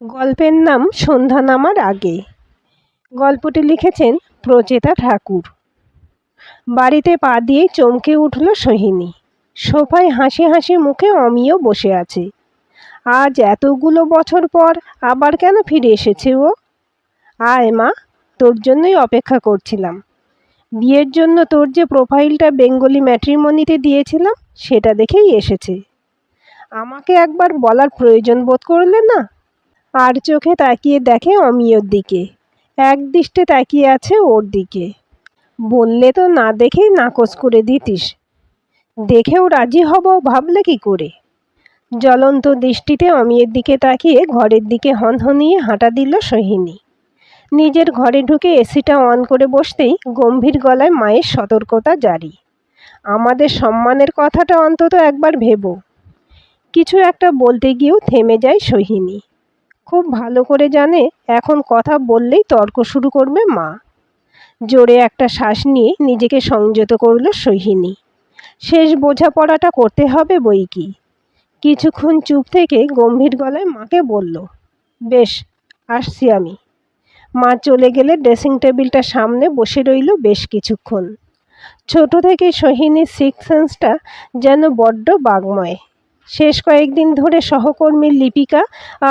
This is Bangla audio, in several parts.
গল্পের নাম সন্ধ্যা নামার আগে। গল্পটি লিখেছেন প্রচেতা ঠাকুর। বাড়িতে পা দিয়ে চমকে উঠল সোহিনী। সোফায় হাসি হাসি মুখে অমিয় বসে আছে। আজ এতগুলো বছর পর আবার কেন ফিরে এসেছে ও? আয় মা, তোর জন্যই অপেক্ষা করছিলাম। বিয়ের জন্য তোর যে প্রোফাইলটা বেঙ্গলি ম্যাট্রিমনিতে দিয়েছিলাম সেটা দেখেই এসেছে। আমাকে একবার বলার প্রয়োজন বোধ করলে না? আর চোখে তাকিয়ে দেখে অমিয়র দিকে, এক দৃষ্টে তাকিয়ে আছে ওর দিকে। বললে তো না দেখেই নাকচ করে দিতিস। দেখেও রাজি হব ভাবলে কি করে? জ্বলন্ত দৃষ্টিতে অমিয়ের দিকে তাকিয়ে ঘরের দিকে হনহনিয়ে হাঁটা দিল সোহিনী। নিজের ঘরে ঢুকে এসিটা অন করে বসতেই গম্ভীর গলায় মায়ের সতর্কতা জারি। আমাদের সম্মানের কথাটা অন্তত একবার ভেবো। কিছু একটা বলতে গিয়েও থেমে যায় সোহিনী। খুব ভালো করে জানে এখন কথা বললেই তর্ক শুরু করবে মা। জোরে একটা শ্বাস নিয়ে নিজেকে সংযত করল সোহিনী। শেষ বোঝাপড়াটা করতে হবে বই কি। কিছুক্ষণ চুপ থেকে গম্ভীর গলায় মাকে বলল, বেশ, আসছি আমি। মা চলে গেলে ড্রেসিং টেবিলটার সামনে বসে রইল বেশ কিছুক্ষণ। ছোট থেকে সোহিনীর সিক্স সেন্সটা যেন বড্ড বাগময়। শেষ কয়েকদিন ধরে সহকর্মী লিপিকা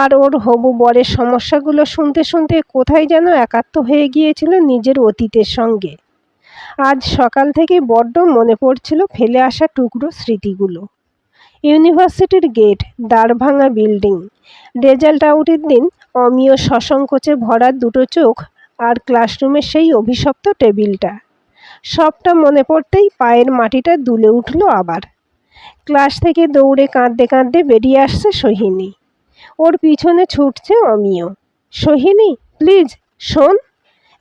আর ওর হবু বরের সমস্যাগুলো শুনতে শুনতে কোথায় যেন একাত্ম হয়ে গিয়েছিল নিজের অতীতের সঙ্গে। আজ সকাল থেকে বড্ড মনে পড়ছিল ফেলে আসা টুকরো স্মৃতিগুলো। ইউনিভার্সিটির গেট, দাঁড়ভাঙা বিল্ডিং, রেজাল্ট আউটের দিন অমিয় সসংকোচে ভরা দুটো চোখ, আর ক্লাসরুমের সেই অভিশপ্ত টেবিলটা। সবটা মনে পড়তেই পায়ের মাটিটা দুলে উঠল আবার। ক্লাস থেকে দৌড়ে কাঁদতে কাঁদতে বেরিয়ে আসছে সোহিনী। ওর পিছনে ছুটছে অমিয়। সোহিনী, প্লিজ শোন,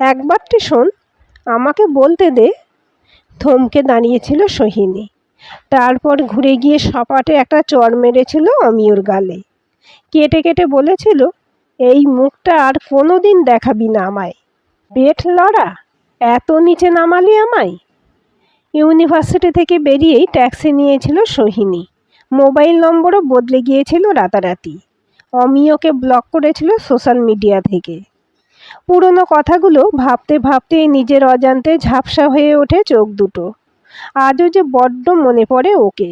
একবারটি শোন, আমাকে বলতে দে। থমকে দাঁড়িয়েছিল সোহিনী। তারপর ঘুরে গিয়ে সপাটে একটা চড় মেরেছিল অমিয়র গালে। কেটে কেটে বলেছিল, এই মুখটা আর কোনো দিন দেখাবি না আমায়। পেট লড়া, এত নিচে নামালি আমায়। ইউনিভার্সিটি থেকে বেরিয়েই ট্যাক্সি নিয়েছিল সোহিনী। মোবাইল নম্বরও বদলে গিয়েছিল রাতারাতি। অমিয়কে ব্লক করেছিল সোশ্যাল মিডিয়া থেকে। পুরনো কথাগুলো ভাবতে ভাবতে নিজের অজান্তে ঝাপসা হয়ে ওঠে চোখ দুটো। আজও যে বড্ড মনে পড়ে ওকে।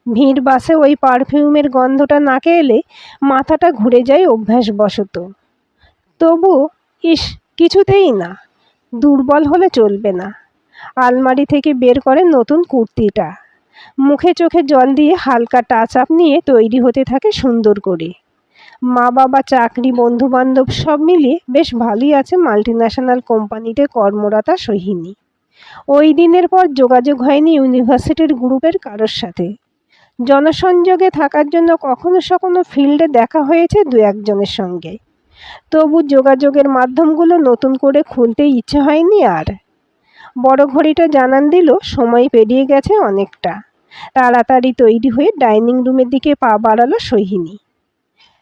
ভিড় বাসে ওই পারফিউমের গন্ধটা নাকে এলে মাথাটা ঘুরে যায় অভ্যাসবশত। তবু ইস, কিছুতেই না। দুর্বল হলে চলবে না। আলমারি থেকে বের করে নতুন কুর্তিটা। মুখে চোখে জল দিয়ে হালকা টাচ আপ নিয়ে তৈরি হতে থাকে সুন্দর করে। মা বাবা, চাকরি, বন্ধুবান্ধব সব মিলিয়ে বেশ ভালোই আছে মাল্টিন্যাশনাল কোম্পানিতে কর্মরতা সোহিনী। ওই দিনের পর যোগাযোগ হয়নি ইউনিভার্সিটির গ্রুপের কারোর সাথে। জনসংযোগে থাকার জন্য কখনো সখনো ফিল্ডে দেখা হয়েছে দু একজনের সঙ্গে। তবু যোগাযোগের মাধ্যমগুলো নতুন করে খুলতে ইচ্ছে হয়নি আর। বড় ঘড়িটা জানান দিল সময় পেরিয়ে গেছে অনেকটা। তাড়াতাড়ি তৈরি হয়ে ডাইনিং রুমের দিকে পা বাড়ালো সোহিনী।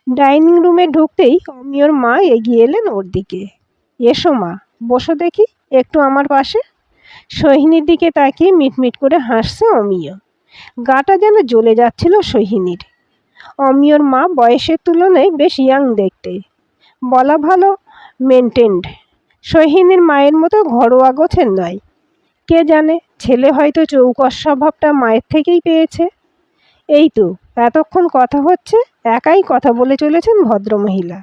ডাইনিং রুমে ঢুকতেই অমিয়র মা এগিয়ে এলেন ওর দিকে। এসো মা, বসো দেখি একটু আমার পাশে। সোহিনীর দিকে তাকিয়ে মিটমিট করে হাসছে অমিয়। গাটা যেন জ্বলে যাচ্ছিল সোহিনীর। অমিয়র মা বয়সের তুলনায় বেশ ইয়াং দেখতে। বলা ভালো মেনটেন্ড। সোহিনীর মায়ের মতো ঘরোয়া গোছের নয়। কে জানে, ছেলে হয়তো চৌকস স্বভাবটা মায়ের থেকেই পেয়েছে। এই তো এতক্ষণ কথা হচ্ছে, একাই কথা বলে চলেছেন ভদ্রমহিলা।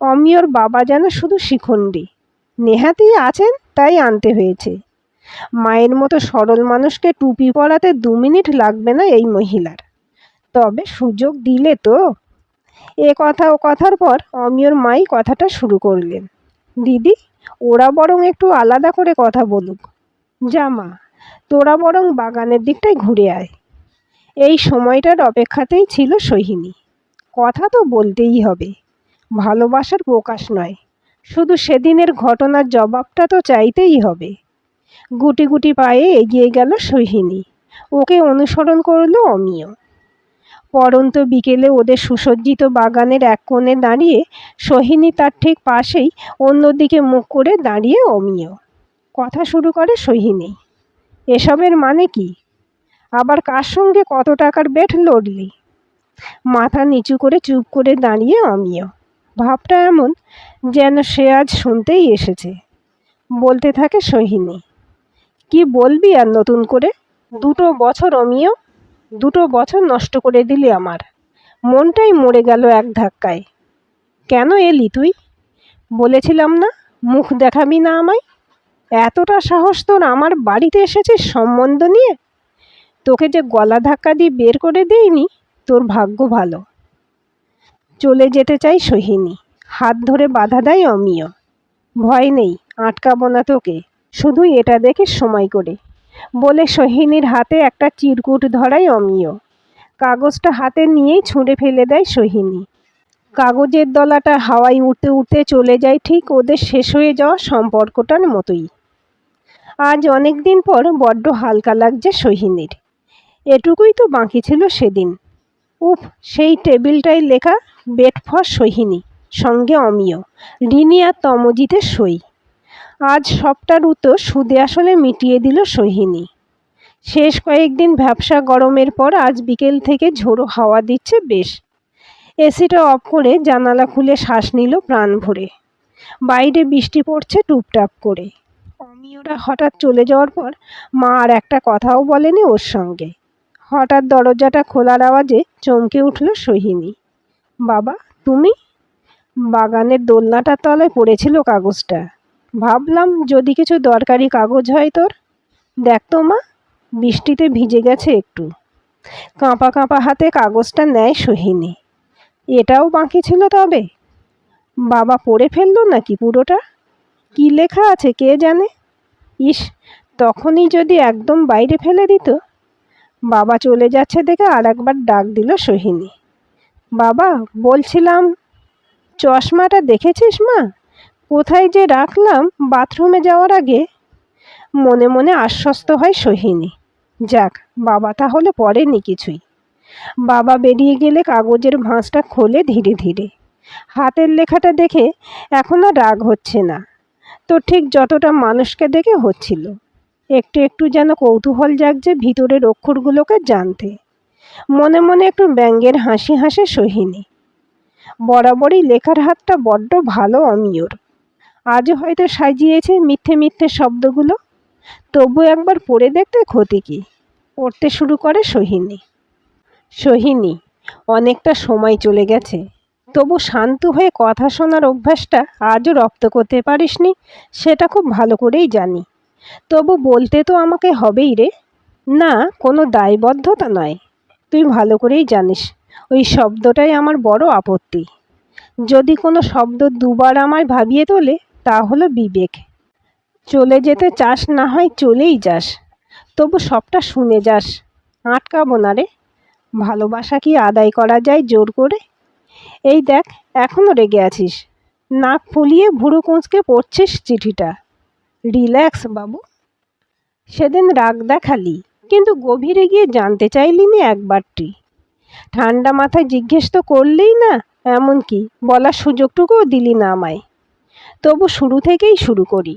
অমিয়র বাবা যেন শুধু শিখণ্ডী। নেহাতি আছেন, তাই আনতে হয়েছে। মায়ের মতো সরল মানুষকে টুপি পরাতে 2 মিনিট লাগবে না এই মহিলার। তবে সুযোগ দিলে তো। এ কথা ও কথার পর অমিয়র মাই কথাটা শুরু করলেন। দিদি, ওরা বরং একটু আলাদা করে কথা বলুক। যা মা, তোরা বরং বাগানের দিকটায় ঘুরে আয়। এই সময়টার অপেক্ষাতেই ছিল সোহিনী। কথা তো বলতেই হবে, ভালোবাসার প্রকাশ নয়, শুধু সেদিনের ঘটনার জবাবটা তো চাইতেই হবে। গুটি গুটি পায়ে এগিয়ে গেল সোহিনী। ওকে অনুসরণ করলো অমিয়। পরন্ত বিকেলে ওদের সুসজ্জিত বাগানের এক কোণে দাঁড়িয়ে সোহিনী, তার ঠিক পাশেই অন্যদিকে মুখ করে দাঁড়িয়ে অমিয়। কথা শুরু করে সোহিনী। এসবের মানে কি? আবার কার সঙ্গে কত টাকার বেট লড়লি? মাথা নিচু করে চুপ করে দাঁড়িয়ে অমিয়। ভাবটা এমন যেন সে আজ শুনতেই এসেছে। বলতে থাকে সোহিনী, কি বলবি আর নতুন করে? 2 বছর অমিয়, 2 বছর নষ্ট করে দিলি আমার। মনটাই মরে গেল এক ধাক্কায়। কেন এলি তুই? বলেছিলাম না মুখ দেখাবি না আমায়? এতটা সাহস তোর আমার বাড়িতে এসেছিস সম্বন্ধ নিয়ে? তোকে যে গলা ধাক্কা দিয়ে বের করে দেইনি, তোর ভাগ্য ভালো। চলে যেতে চাই সোহিনী, হাত ধরে বাধা দেয় অমিয়। ভয় নেই, আটকাবো না তোকে, শুধু এটা দেখে সময় করে, বলে সোহিনীর হাতে একটা চিরকুট ধরায় অমিয়। কাগজটা হাতে নিয়েই ছুঁড়ে ফেলে দেয় সোহিনী। কাগজের দলাটা হাওয়ায় উড়তে উড়তে চলে যায় ঠিক ওদের শেষ হয়ে যাওয়া সম্পর্কটার মতোই। আজ অনেক দিন পর বড্ড হালকা লাগছে সোহিনীর। এটুকুই তো বাকি ছিল সেদিন। উফ, সেই টেবিলটায় লেখা বেড ফর সোহিনী, সঙ্গে অমিয়, রিনি আর তমজিতের সই। আজ সবটার উত্তর সুদে আসলে মিটিয়ে দিল সোহিনী। শেষ কয়েকদিন ভ্যাপসা গরমের পর আজ বিকেল থেকে ঝোড়ো হাওয়া দিচ্ছে বেশ। এসিটা অফ করে জানালা খুলে শ্বাস নিল প্রাণ ভরে। বাইরে বৃষ্টি পড়ছে টুপটাপ করে। অমিয়রা হঠাৎ চলে যাওয়ার পর মা আর একটা কথাও বলেনি ওর সঙ্গে। হঠাৎ দরজাটা খোলার আওয়াজে চমকে উঠল সোহিনী। বাবা, তুমি? বাগানের দোলনাটার তলায় পড়েছিল কাগজটা। ভাবলাম যদি কিছু দরকারি কাগজ হয় তোর। দেখ তো মা, বৃষ্টিতে ভিজে গেছে একটু। কাঁপা কাঁপা হাতে কাগজটা নেয় সোহিনী। এটাও বাকি ছিল তবে? বাবা পড়ে ফেললো নাকি পুরোটা? কি লেখা আছে কে জানে। ইস, তখনই যদি একদম বাইরে ফেলে দিত। বাবা চলে যাচ্ছে দেখে আর একবার ডাক দিল সোহিনী। বাবা, বলছিলাম, চশমাটা দেখেছিস মা? কোথায় যে রাখলাম বাথরুমে যাওয়ার আগে। মনে মনে আশ্বস্ত হয় সোহিনী। যাক, বাবা তাহলে পড়েনি কিছুই। বাবা বেরিয়ে গেলে কাগজের ভাঁজটা খোলে ধীরে ধীরে। হাতের লেখাটা দেখে এখন আর রাগ হচ্ছে না, তো ঠিক যতটা মানুষকে দেখে হচ্ছিল। একটু একটু যেন কৌতূহল জাগছে ভিতরের অক্ষরগুলোকে জানতে। মনে মনে একটু ব্যঙ্গের হাসি হাসে সোহিনী। বরাবরই লেখার হাতটা বড্ড ভালো অমিয়র। আজও হয়তো সাজিয়েছে মিথ্যে মিথ্যে শব্দগুলো। তবু একবার পড়ে দেখতে ক্ষতি কি? পড়তে শুরু করে সোহিনী। সোহিনী, অনেকটা সময় চলে গেছে, তবু শান্ত হয়ে কথা শোনার অভ্যাসটা আজও রপ্ত করতে পারিসনি, সেটা খুব ভালো করেই জানি। তবু বলতে তো আমাকে হবেই রে। না, কোনো দায়বদ্ধতা নয়। তুই ভালো করেই জানিস ওই শব্দটাই আমার বড় আপত্তি। যদি কোনো শব্দ দুবার আমায় ভাবিয়ে তোলে, তা হলো বিবেক। চলে যেতে চাস না হয় চলেই যাস, তবু সবটা শুনে যাস। আটকাবো না রে। ভালোবাসা কি আদায় করা যায় জোর করে? এই দেখ, এখনও রেগে আছিস। নাক ফুলিয়ে ভুরু কুঁচকে পড়ছিস চিঠিটা। রিল্যাক্স বাবু। সেদিন রাগ দেখালি, কিন্তু গভীরে গিয়ে জানতে চাইলি নি একবারটি। ঠান্ডা মাথায় জিজ্ঞেস তো করলেই না, এমনকি বলার সুযোগটুকুও দিলি না আমায়। তবু শুরু থেকেই শুরু করি।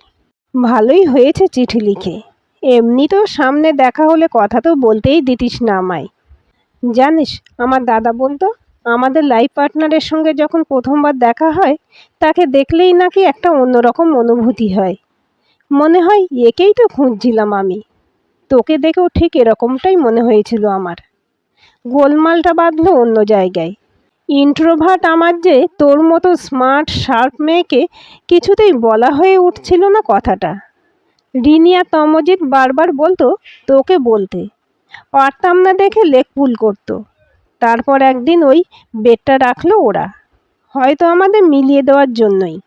ভালোই হয়েছে চিঠি লিখে। এমনি তো সামনে দেখা হলে কথা তো বলতেই দিতিস না আমায়। জানিস, আমার দাদা বলতো, আমাদের লাইফ পার্টনারের সঙ্গে যখন প্রথমবার দেখা হয়, তাকে দেখলেই নাকি একটা অন্যরকম অনুভূতি হয়। মনে হয় একেই তো খুঁজছিলাম আমি। তোকে দেখেও ঠিক এরকমটাই মনে হয়েছিল আমার। গোলমালটা বাঁধলো অন্য জায়গায়। ইন্ট্রোভার্ট আমার যে তোর মতো স্মার্ট শার্প মেয়েকে কিছুতেই বলা হয়ে উঠছিল না কথাটা। রিনিয়া তমজিৎ বারবার বলতো তোকে বলতে, পারতাম না দেখে লেকপুল করতো। তারপর একদিন ওই বেডটা রাখলো ওরা, হয়তো আমাদের মিলিয়ে দেওয়ার জন্যই।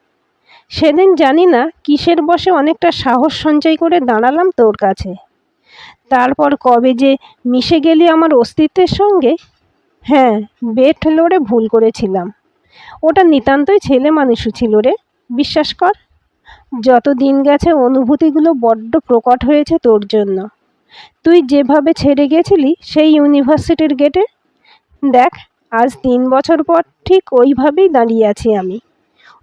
সেদিন জানি না কিসের বশে অনেকটা সাহস সঞ্চয় করে দাঁড়ালাম তোর কাছে। তারপর কবে যে মিশে গেলি আমার অস্তিত্বের সঙ্গে। হ্যাঁ, বেড লড়ে ভুল করেছিলাম। ওটা নিতান্তই ছেলে মানুষও ছিল রে, বিশ্বাস কর। যত দিন গেছে অনুভূতিগুলো বড্ড প্রকট হয়েছে তোর জন্য। তুই যেভাবে ছেড়ে গেছিলি সেই ইউনিভার্সিটির গেটে, দেখ আজ 3 বছর পর ঠিক ওইভাবেই দাঁড়িয়ে আছি আমি।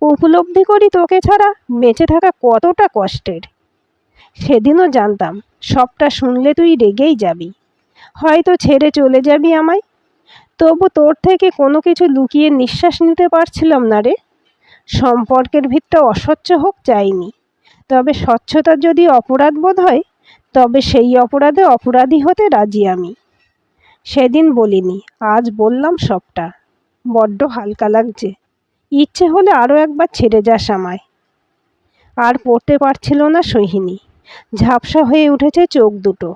উপলব্ধি করি তোকে ছাড়া বেঁচে থাকা কতটা কষ্টের। সেদিনও জানতাম সবটা শুনলে তুই রেগেই যাবি, হয়তো ছেড়ে চলে যাবি আমায়। তবু তোর থেকে কোনো কিছু লুকিয়ে নিঃশ্বাস নিতে পারছিলাম না রে। সম্পর্কের ভিতটা অস্বচ্ছ হোক চাইনি, তবে স্বচ্ছতার যদি অপরাধ বোধ হয় তবে সেই অপরাধে অপরাধী হতে রাজি আমি। সেদিন বলিনি, আজ বললাম সবটা। বড্ড হালকা লাগছে। ইচ্ছে হলে আরও একবার ছেড়ে যাস আমায়। আর পড়তে পারছিল না সোহিনী। ঝাপসা হয়ে উঠেছে চোখ দুটো।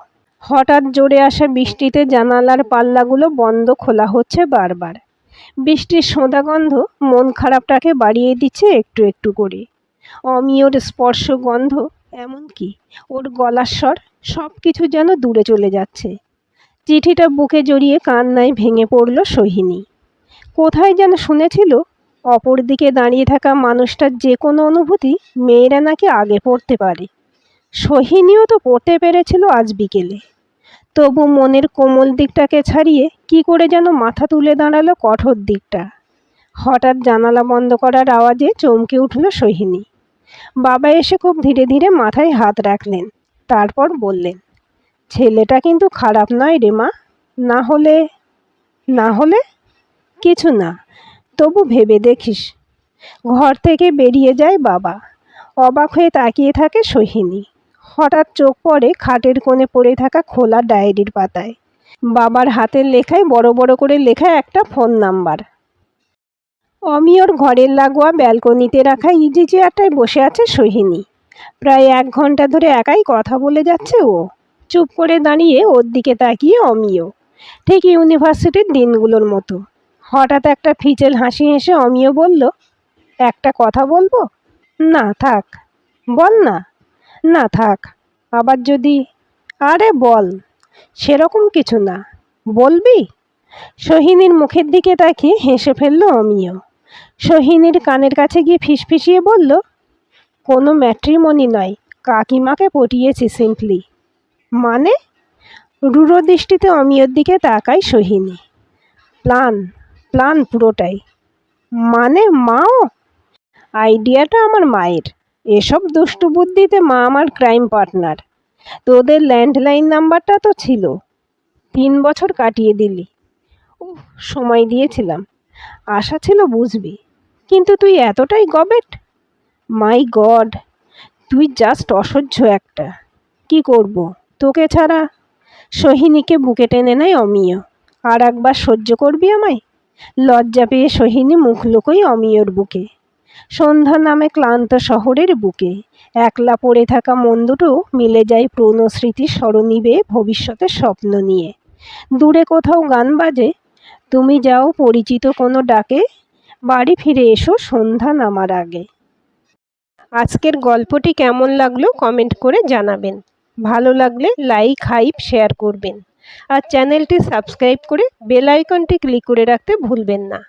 হঠাৎ জোরে আসা বৃষ্টিতে জানালার পাল্লাগুলো বন্ধ খোলা হচ্ছে বারবার। বৃষ্টির সোঁদা গন্ধ মন খারাপটাকে বাড়িয়ে দিচ্ছে একটু একটু করে। অমিয়র স্পর্শ গন্ধ, এমনকি ওর গলার স্বর, সব কিছু যেন দূরে চলে যাচ্ছে। চিঠিটা বুকে জড়িয়ে কান্নায় ভেঙে পড়ল সোহিনী। কোথায় যেন শুনেছিল, অপর দিকে দাঁড়িয়ে থাকা মানুষটার যে কোনো অনুভূতি মেয়েরা নাকি আগে পড়তে পারে। সোহিনীও তো পড়তে পেরেছিল আজ বিকেলে। তবু মনের কোমল দিকটাকে ছাড়িয়ে কি করে যেন মাথা তুলে দাঁড়ালো কঠোর দিকটা। হঠাৎ জানালা বন্ধ করার আওয়াজে চমকে উঠল সোহিনী। বাবা এসে খুব ধীরে ধীরে মাথায় হাত রাখলেন। তারপর বললেন, ছেলেটা কিন্তু খারাপ নয় রে মা। না হলে কিছু না, তবু ভেবে দেখিস। ঘর থেকে বেরিয়ে যায় বাবা। অবাক হয়ে তাকিয়ে থাকে সোহিনী। হঠাৎ চোখ পড়ে খাটের কোণে পড়ে থাকা খোলা ডায়েরির পাতায়। বাবার হাতের লেখায় বড় বড় করে লেখা একটা ফোন নাম্বার। অমিয়র ঘরের লাগোয়া ব্যালকনিতে রাখা ইজি চেয়ারটায় বসে আছে সোহিনী। প্রায় 1 ঘন্টা ধরে একাই কথা বলে যাচ্ছে ও। চুপ করে দাঁড়িয়ে ওর দিকে তাকিয়ে অমিয়, ঠিক ইউনিভার্সিটির দিনগুলোর মতো। হঠাৎ একটা ফিচেল হাসি হেসে অমিয় বলল, একটা কথা বলবো? না থাক। বল না। না থাক। আবার যদি? আরে বল। সেরকম কিছু না। বলবি? সোহিনীর মুখের দিকে তাকিয়ে হেসে ফেলল অমিয়। সোহিনীর কানের কাছে গিয়ে ফিসফিসিয়ে বলল, কোনো ম্যাট্রিমনি নয়, কাকিমাকে পটিয়েছি সিম্পলি। মানে? রূঢ় দৃষ্টিতে অমিয়র দিকে তাকায় সোহিনী। প্ল্যান পুরোটাই। মানে মাও? আইডিয়াটা আমার মায়ের। এসব দুষ্টু বুদ্ধিতে মা আমার ক্রাইম পার্টনার। তোদের ল্যান্ডলাইন নাম্বারটা তো ছিল। 3 বছর কাটিয়ে দিলি। সময় দিয়েছিলাম, আশা ছিল বুঝবি, কিন্তু তুই এতটাই গবেট। মাই গড, তুই জাস্ট অসহ্য একটা। কি করব তোকে ছাড়া? সোহিনীকে বুকে টেনে নেয় অমিয়। আর একবার সহ্য করবি আমায়? লজ্জা পেয়ে সোহিনী মুখ লুকোয় অমিয়র বুকে। সন্ধ্যা নামে ক্লান্ত শহরের বুকে একলা পড়ে থাকা মন দুটো মিলে যায় পুরনো স্মৃতির সরণি বেয়ে ভবিষ্যতের স্বপ্ন নিয়ে। দূরে কোথাও গান বাজে, তুমি যাও পরিচিত কোনো ডাকে, বাড়ি ফিরে এসো সন্ধ্যা নামার আগে। আজকের গল্পটি কেমন লাগলো কমেন্ট করে জানাবেন। ভালো লাগলে লাইক, হাইপ, শেয়ার করবেন। আর চ্যানেলটি সাবস্ক্রাইব করে বেল আইকনটি ক্লিক করে রাখতে ভুলবেন না।